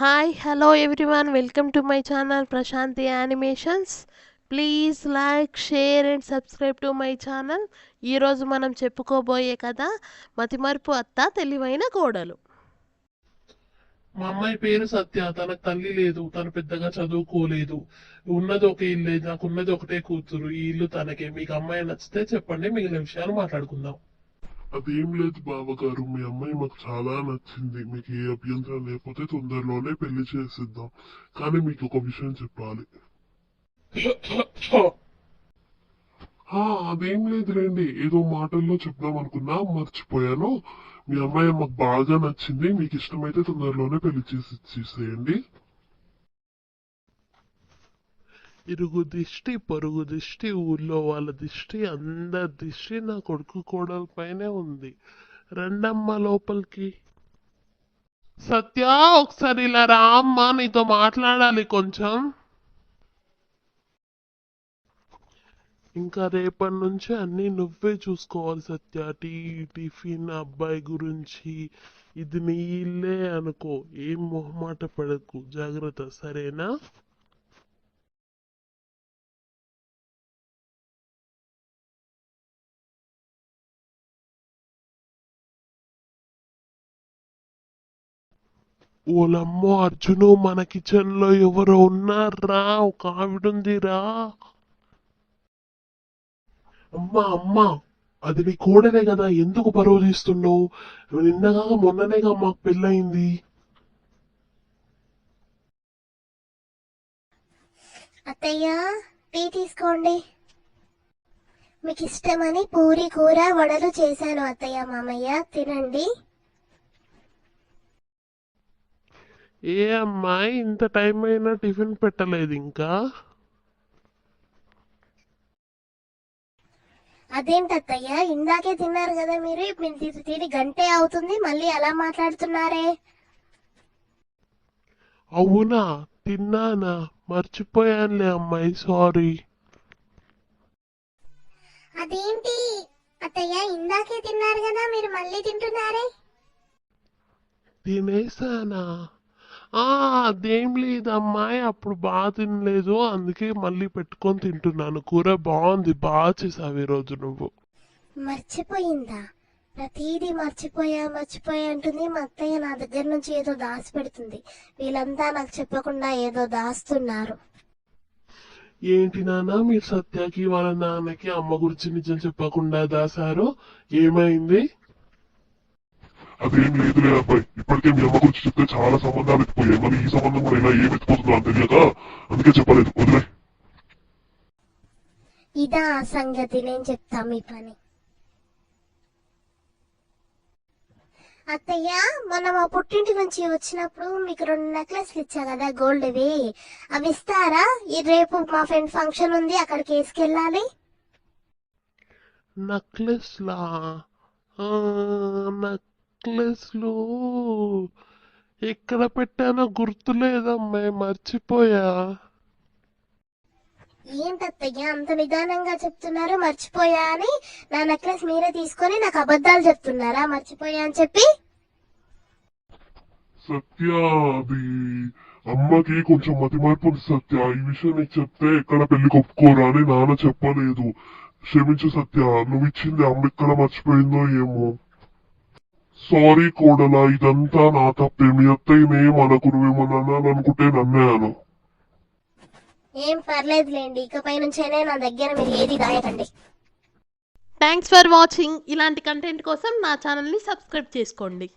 Hi hello everyone welcome to my channel Prashanti animations. Please like share and subscribe to my channel. ఈరోజు మనం చెప్పుకోబోయే కథ మతిమరుపు అత్త తెలివైన కోడలు. మా అమ్మాయి పేరు సత్య. తనకు తల్లి లేదు, తను పెద్దగా చదువుకోలేదు. ఉన్నది ఒక ఇల్లే, నాకున్నది ఒకటే కూతురు. ఈ ఇల్లు తనకే. మీకు అమ్మాయి నచ్చితే చెప్పండి, మిగిలిన విషయాలు మాట్లాడుకుందాం. అదేం లేదు బావగారు, మీ అమ్మాయి మాకు చాలా నచ్చింది. మీకు ఏ అభ్యంతరం లేకపోతే తొందరలోనే పెళ్లి చేసిద్దాం. కానీ మీకు ఒక విషయం చెప్పాలి. అదేం లేదు రండి, ఏదో మాటల్లో చెప్దాం అనుకున్నా, మర్చిపోయాను. మీ అమ్మాయి మాకు బాగా నచ్చింది. మీకు ఇష్టమైతే తొందరలోనే పెళ్లి చేసి ఇచ్చేసేయండి. ఇరుగు దిష్టి, పొరుగు దిష్టి, ఊళ్ళో వాళ్ళ దిష్టి, అందరి దిష్టి నా కొడుకు కోడల పైనే ఉంది. రండమ్మ లోపలికి. సత్య, ఒకసారి ఇలా రా అమ్మా, నీతో మాట్లాడాలి కొంచెం. ఇంకా రేపటి నుంచి అన్నీ నువ్వే చూసుకోవాలి సత్య. టిఫిన్, అబ్బాయి గురించి. ఇది నీ ఇల్లే అనుకో, ఏం మొహమాట పడకు, జాగ్రత్త, సరేనా? ఓలమ్మో అర్జును, మన కిచెన్ లో ఎవరో ఉన్నారా? ఒక ఆవిడుందిరా. అమ్మా అమ్మా, అది నీ కోడలే కదా, ఎందుకు పరువు తీస్తున్నావు? నిన్నగా మొన్ననేగా మాకు పెళ్ళయింది. అత్తయ్య, టీ తీసుకోండి. మీకు ఇష్టమని పూరి కూర వడలు చేశాను అత్తయ్య, మామయ్య, తినండి. ఏ అమ్మాయి, ఇంత టైం అయినా టిఫిన్ పెట్టలేదు ఇంకా? అదేంటి అత్తయ్య, ఇందాకే తిన్నారు కదా మీరు. తిని గంటే అవుతుంది, మళ్ళీ అలా మాట్లాడుతున్నారే? అవునా, తిన్నానా? మర్చిపోయానులే అమ్మాయి, సారీ. అదేంటి అత్తయ్య, ఇందాకే తిన్నారు కదా మీరు, మళ్ళీ తింటున్నారే? తినేసానా? అదేం లేదు అమ్మాయి, అప్పుడు బాగా తినలేదు, అందుకే మళ్ళీ పెట్టుకొని తింటున్నాను. కూర బాగుంది, బాగా చేసావు ఈరోజు నువ్వు. మర్చిపోయిందా? ప్రతిదీ మర్చిపోయా అంటుంది మా అత్తయ్య. నా దగ్గర నుంచి ఏదో దాచి పెడుతుంది. వీళ్ళంతా నాకు చెప్పకుండా ఏదో దాస్తున్నారు. ఏంటి నాన్న, మీరు సత్యకి వాళ్ళ నాన్నకి అమ్మ గురించి నిజం చెప్పకుండా దాసారు? ఏమైంది? అదేం లేదులే అబ్బాయి, ఇప్పటికే మీ అమ్మ గురించి చెప్తే చాలా సంబంధాలు ఎత్తిపోయాయి. మరి ఈ సంబంధం కూడా ఇలా ఏం ఎత్తిపోతుందో అని తెలియక అందుకే చెప్పలేదు, వదిలే. ఇదా ఆ సంగతి, నేను చెప్తా మీ పని. అత్తయ్య, మొన్న మా పుట్టింటి నుంచి వచ్చినప్పుడు మీకు 2 నెక్లెస్లు ఇచ్చా కదా, గోల్డ్వి. అవి ఇస్తారా? రేపు మా ఫ్రెండ్ ఫంక్షన్ ఉంది, అక్కడికి వేసుకెళ్ళాలి. నక్లెస్లా? నక్లెస్లు ఎక్కడ పెట్టానో గుర్తులేదమ్మాయి, మర్చిపోయా. ఏంటత్తయ్య అంత నిదానంగా చెప్తున్నారు? మర్చిపోయా అని. నా నెక్లెస్ మీరే తీసుకొని నాకు అబద్ధాలు చెప్తున్నారా మర్చిపోయా అని చెప్పి? సత్య, అది అమ్మకి కొంచెం మతిమార్పు ఉంది సత్య. ఈ విషయం నీకు చెప్తే ఎక్కడ పెళ్లి ఒప్పుకోరా అని నాన్న చెప్పలేదు. క్షమించు సత్య, నువ్వు ఇచ్చింది అమ్మ ఎక్కడ మర్చిపోయిందో ఏమో. సారీ కోడలా, ఇదంతా నా తప్పే. మీ అత్తయ్యనేం అనకు, నువ్వేమన్నా అనాలనుకుంటే నన్నే. ఏం పర్లేదులేండి, ఇకపై నుంచైనా నా దగ్గర మీరు ఏది దాయకండి. Thanks for watching. ఇలాంటి కంటెంట్ కోసం నా ఛానల్ని సబ్స్క్రైబ్ చేసుకోండి.